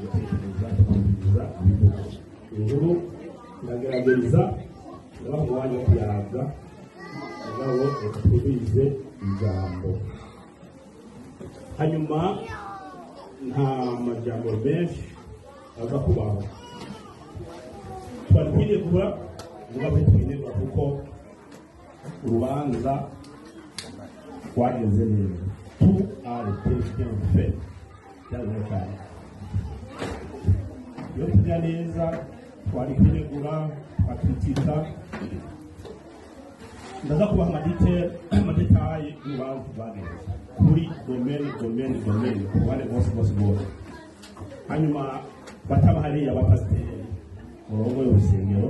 gutekereza kumviriza ibivuga inkuru ndagerageza ngaho umwanya wo kuyaga ngabo tubize ijambo hanyuma nta majambo menshi aza kubaho twarikwiriye kuba ngaho twinezwa kuko urubanza rwageze neza tu aritekin fe cyane cyane iyo tujya neza twari kwiregura twakritika ndaza kubaha amadetaye y'urubanza rwageze kuri domene ku bane bose hanyuma bataba hariya abapasiteri murongo y'urusengero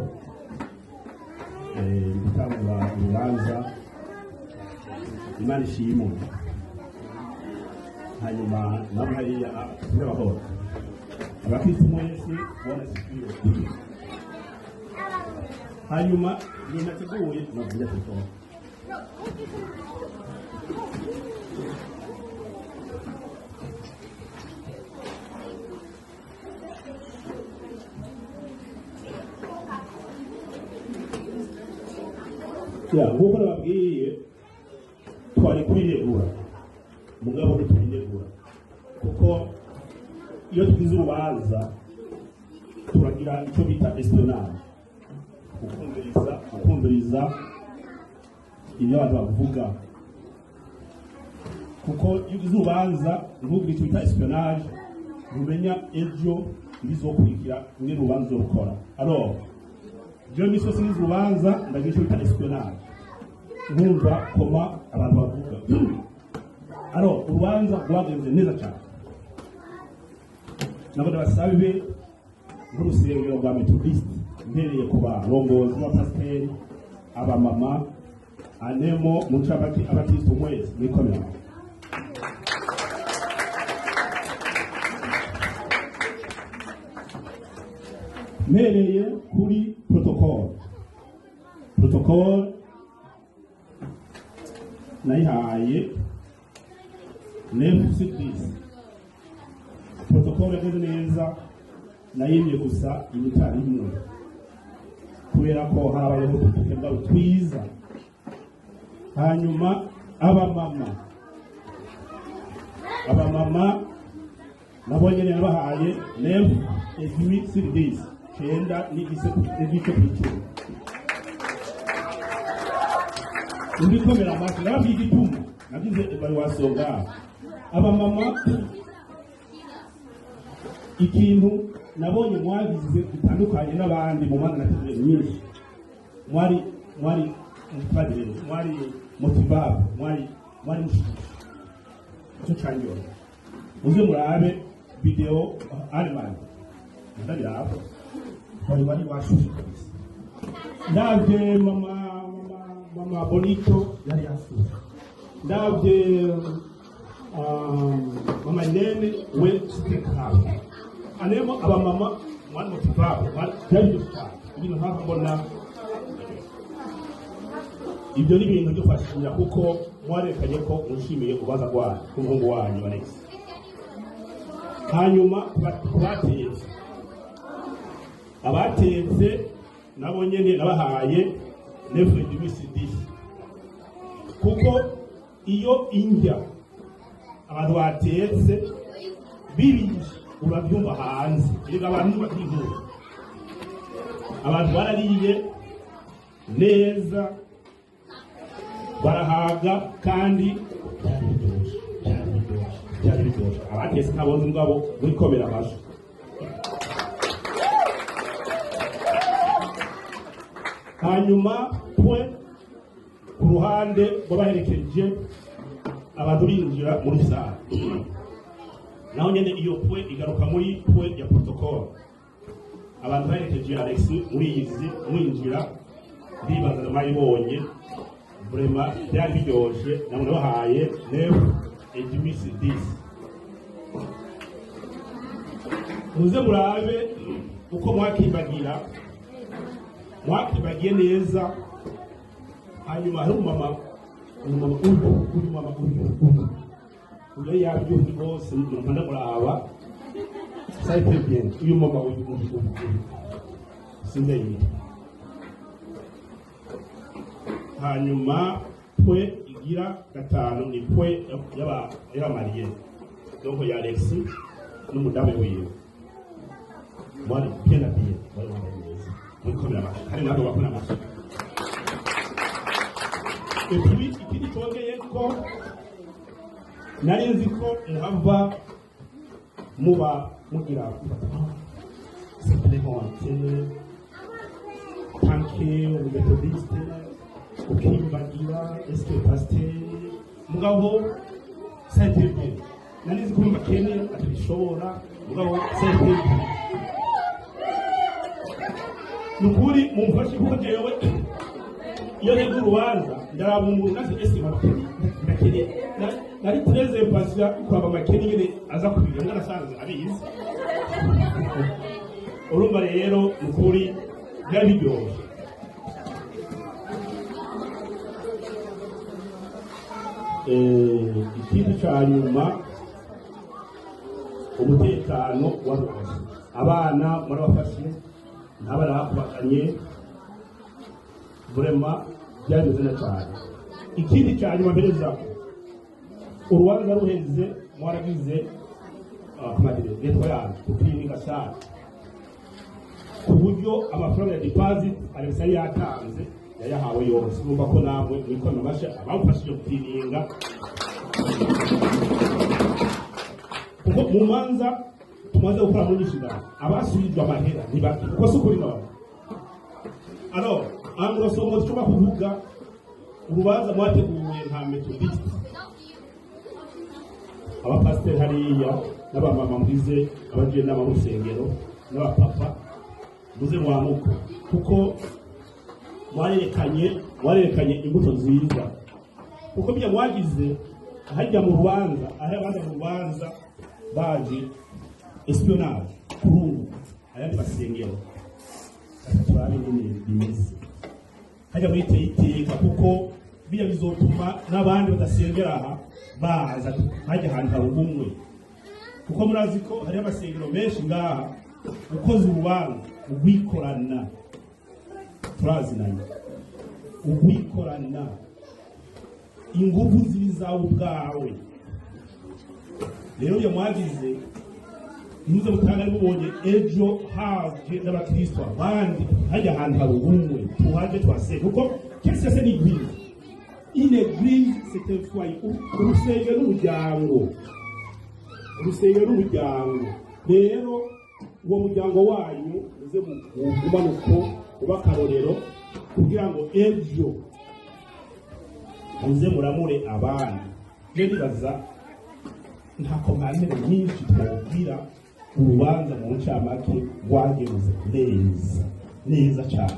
gutanga urubanza Imana ishimwe hanyuma nabo hariya n'abahoro abakristo mwese bone sikiro hanyuma ninateguye navuye kuko nguko nababwiye twari kubiregura mugabo ntitubiregura kuko iyo twize urubanza turagira icyo bita espionage gukumviriza ibyo abantu bavuga kuko iyo ugize urubanza ntugire icyo bita espionage ntumenya ejo ibizokurikira ni urubanza rukora alors je me suis dit urubanza ndagira icyo bita espionage nkumva koma abantu bavuga alors urubanza rwagenze neza cyane nabo basabe n'urusengero rwa Methodiste mbereye ku barongozi b'abapasiteri abamama anemo mucabati abakristo mwese nikomera mbereye kuri protocole nayihaye 9-6 protocole yageze neza nayimye gusa imitari imwe kubera ko habayeho tutukemba twiza hanyuma abamama nabonye nabahaye 9-8 cyenda n'igice kw'icumi ndikomera amaso nababwiye igituma nagize evaluation ngaho abamama ikintu nabonye mwagize bitandukanye n'abandi mu mana nategereje nyinshi mwari mutadere mwari motivable mwari mushikisha cyo cyangwa uze murabe video Alman ndabiraho bari bashushe kabisa ndabye mama Bonito yari yasuye ndabye mama Nene we speak out anemo abamama mwana motivable byari cyane ibintu ntabwo mbona ibyo ni ibintu byofashije kuko mwarekanye ko unshimiye kubaza kwa umuhungu wanyu Alex hanyuma abatetse nabo nyene nabahaye 9-10 kuko iyo indya abantu batetse bibije urabyumva hanze rega abantu bakivuga abantu barariye neza barahaga kandi byari biryoshye abatetse ntabonye ngabo wikomera amashyi hanyuma ku ruhande rw'abaherekeje abantu binjira muri sale naho nyene iyo igaruka muri ya protocole abantu baherekeje Alex muri izi mwinjira ndibaza namayibonye vraiment byari biryoshye namwe bahaye 9-10 muze murabe uko mwakibagiye neza hanyuma hari umama uyu yabyundi bose mpanda muraba ça a été bien uyu mama sinzeye hanyuma pwe igira gatanu ni pwe y'abamariye donc ya Alex n'umudamu wiwe mwari bien habillé bari bambaye neza muri komera amashi kandi ntabwo bakora amashi et puis ikindi cyongeye ko nari nzi ko muhava muba mugira simplemente tanke methodiste ukimbagira eske pasteur mugabo saint-Pierre nari nzi ko makene atabishobora mugabo saint-Pierre nukuri mumfashe kuko jewe iyo rego urubanza ndarabunguru nase eske makene makene nari treze pasya kwaba makene nyine aza kubiga ngarasanze abizi urumva rero nukuri byari biryoshye ikintu cya nyuma umutekano warose abana murabafashe n'abana bakubakanye vraiment byameze neza cyane ikindi cya nyuma mbere zako urubanza ruheze mwaragize kumadire leta yanyu kupininga cyane ku buryo amafaranga ya deposit Alexa yatanze yayahawe yose numva ko namwe mwikona amasha abamfashije kupininga kuko mu manza tumaze gukora muri shida abasubijwe amahera ntibaki kuko si ukuri none alors amurasongo tushobora kuvuga urubanza mwateguye nta methodiste abapasiteri hariya n'abamama mbize abagiye n'aba mu rusengero n'abapapa muze mwamuko kuko warerekanye imbuto nziza kuko bya mwagize hajya mu rubanza aho abandi mu rubanza baje espionage kurungu ayandi basengero turabe nyine bimeze hajya muri iteka kuko bijya bizotuma n'abandi badasengera aha baza hajya ahantu hari ubumwe kuko murazi ko hari amasengero menshi ngaha ukoze urubanza ugwikorana turazinanye ugwikorana ingufu zizawe ubwawe rero iyo mwagize muze mutanga mubonye ejo haje n'abakristo abandi hajya ahantu hari ubumwe tuhaje twasenge kuko qu'est-ce que c'est l'église une église c'est un foyer urusengero n'umuryango rero uwo muryango wanyu uze mugumanuko ubakarorero kugira ngo ejo muze muramure abandi ndibaza nta komantere nyinshi twabwira urubanza mu ncamake rwagenze neza cyane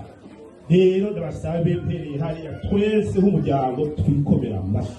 rero ndabasabe mpereye hariya twese nk'umuryango twikomera amashyi